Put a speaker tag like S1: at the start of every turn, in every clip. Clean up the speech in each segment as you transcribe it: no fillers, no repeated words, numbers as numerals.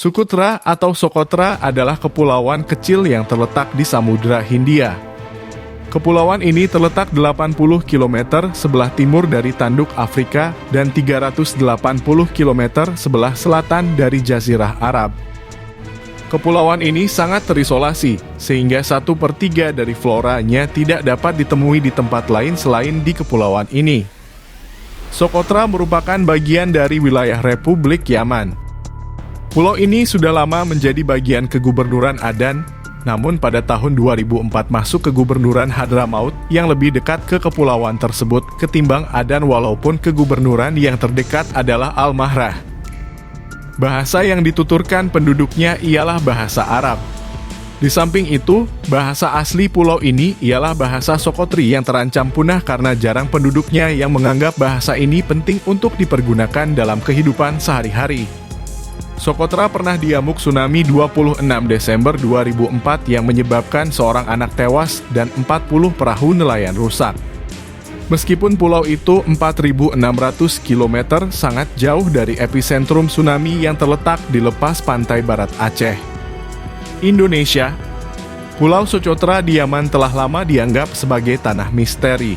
S1: Socotra atau Socotra adalah kepulauan kecil yang terletak di Samudra Hindia. Kepulauan ini terletak 80 km sebelah timur dari tanduk Afrika dan 380 km sebelah selatan dari Jazirah Arab. Kepulauan ini sangat terisolasi, sehingga 1/3 dari floranya tidak dapat ditemui di tempat lain selain di kepulauan ini. Socotra merupakan bagian dari wilayah Republik Yaman. Pulau ini sudah lama menjadi bagian kegubernuran Adan, namun pada tahun 2004 masuk ke kegubernuran Hadramaut yang lebih dekat ke kepulauan tersebut ketimbang Adan, walaupun kegubernuran yang terdekat adalah Al-Mahrah. Bahasa yang dituturkan penduduknya ialah bahasa Arab. Di samping itu, bahasa asli pulau ini ialah bahasa Socotri yang terancam punah karena jarang penduduknya yang menganggap bahasa ini penting untuk dipergunakan dalam kehidupan sehari-hari. Socotra pernah diamuk tsunami 26 Desember 2004 yang menyebabkan seorang anak tewas dan 40 perahu nelayan rusak. Meskipun pulau itu 4.600 km sangat jauh dari epicentrum tsunami yang terletak di lepas pantai barat Aceh. Indonesia, Pulau Socotra di Yaman telah lama dianggap sebagai tanah misteri.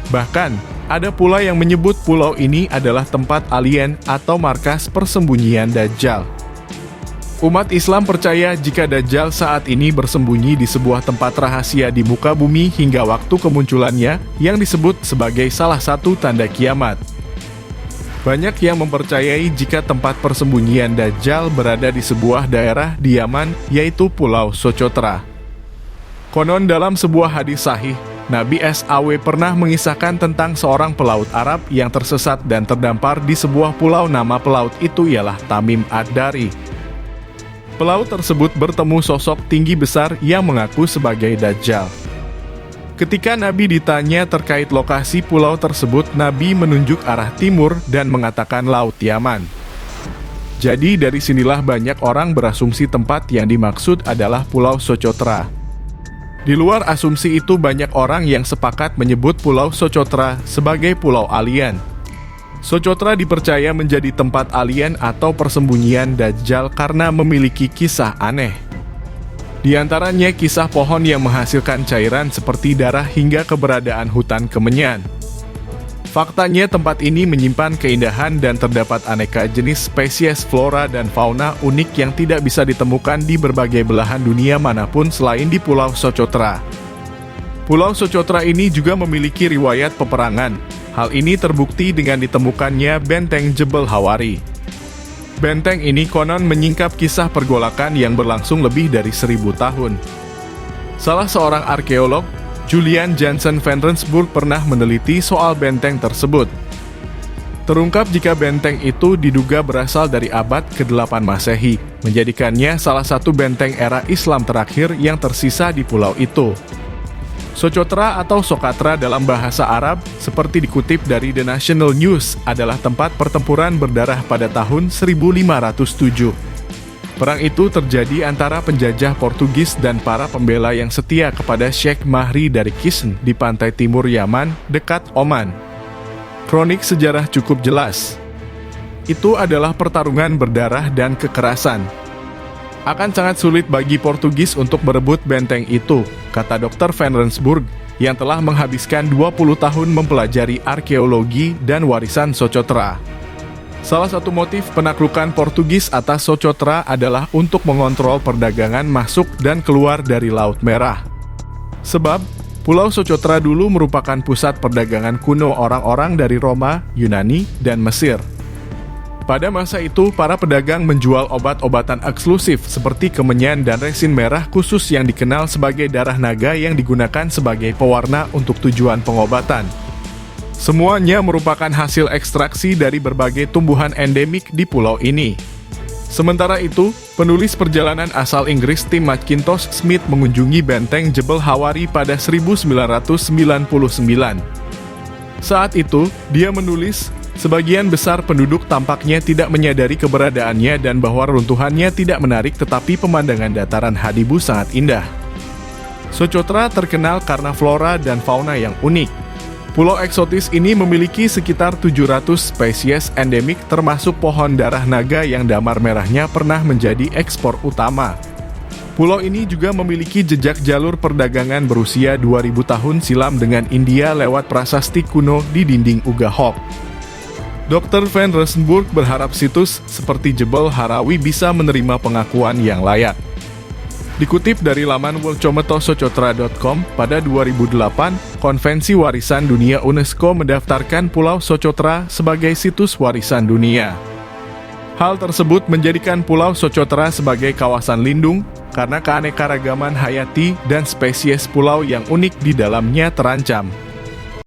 S1: Bahkan, ada pula yang menyebut pulau ini adalah tempat alien atau markas persembunyian Dajjal. Umat Islam percaya jika Dajjal saat ini bersembunyi di sebuah tempat rahasia di muka bumi hingga waktu kemunculannya yang disebut sebagai salah satu tanda kiamat. Banyak yang mempercayai jika tempat persembunyian Dajjal berada di sebuah daerah di Yaman, yaitu Pulau Socotra. Konon dalam sebuah hadis sahih, Nabi SAW pernah mengisahkan tentang seorang pelaut Arab yang tersesat dan terdampar di sebuah pulau. Nama pelaut itu ialah Tamim Ad-Dari. Pelaut tersebut bertemu sosok tinggi besar yang mengaku sebagai Dajjal. Ketika Nabi ditanya terkait lokasi pulau tersebut, Nabi menunjuk arah timur dan mengatakan Laut Yaman. Jadi dari sinilah banyak orang berasumsi tempat yang dimaksud adalah Pulau Socotra. Di luar asumsi itu, banyak orang yang sepakat menyebut Pulau Socotra sebagai pulau alien. Socotra dipercaya menjadi tempat alien atau persembunyian Dajjal karena memiliki kisah aneh. Di antaranya kisah pohon yang menghasilkan cairan seperti darah hingga keberadaan hutan kemenyan. Faktanya tempat ini menyimpan keindahan dan terdapat aneka jenis spesies flora dan fauna unik yang tidak bisa ditemukan di berbagai belahan dunia manapun selain di Pulau Socotra. Pulau Socotra ini juga memiliki riwayat peperangan. Hal ini terbukti dengan ditemukannya benteng Jebel Hawari. Benteng ini konon menyingkap kisah pergolakan yang berlangsung lebih dari 1000 tahun. Salah seorang arkeolog, Julian Jansen van Rensburg, pernah meneliti soal benteng tersebut. Terungkap jika benteng itu diduga berasal dari abad ke-8 Masehi, menjadikannya salah satu benteng era Islam terakhir yang tersisa di pulau itu. Socotra atau Sokatra dalam bahasa Arab, seperti dikutip dari The National News, adalah tempat pertempuran berdarah pada tahun 1507. Perang itu terjadi antara penjajah Portugis dan para pembela yang setia kepada Sheikh Mahri dari Kisn di pantai timur Yaman, dekat Oman. Kronik sejarah cukup jelas. Itu adalah pertarungan berdarah dan kekerasan. Akan sangat sulit bagi Portugis untuk berebut benteng itu, kata Dr. van Rensburg, yang telah menghabiskan 20 tahun mempelajari arkeologi dan warisan Socotra. Salah satu motif penaklukan Portugis atas Socotra adalah untuk mengontrol perdagangan masuk dan keluar dari Laut Merah. Sebab, Pulau Socotra dulu merupakan pusat perdagangan kuno orang-orang dari Roma, Yunani, dan Mesir. Pada masa itu, para pedagang menjual obat-obatan eksklusif seperti kemenyan dan resin merah khusus yang dikenal sebagai darah naga yang digunakan sebagai pewarna untuk tujuan pengobatan. Semuanya merupakan hasil ekstraksi dari berbagai tumbuhan endemik di pulau ini. Sementara itu, penulis perjalanan asal Inggris Tim Mackintosh Smith mengunjungi benteng Jebel Hawari pada 1999. Saat itu, dia menulis, sebagian besar penduduk tampaknya tidak menyadari keberadaannya dan bahwa runtuhannya tidak menarik, tetapi pemandangan dataran Hadibu sangat indah. Socotra terkenal karena flora dan fauna yang unik. Pulau eksotis ini memiliki sekitar 700 spesies endemik termasuk pohon darah naga yang damar merahnya pernah menjadi ekspor utama. Pulau ini juga memiliki jejak jalur perdagangan berusia 2000 tahun silam dengan India lewat prasasti kuno di dinding Ugahok. Dr. Van Rosenburg berharap situs seperti Jebel Harawi bisa menerima pengakuan yang layak. Dikutip dari laman worldcometosocotra.com, pada 2008, Konvensi Warisan Dunia UNESCO mendaftarkan Pulau Socotra sebagai situs warisan dunia. Hal tersebut menjadikan Pulau Socotra sebagai kawasan lindung karena keanekaragaman hayati dan spesies pulau yang unik di dalamnya terancam.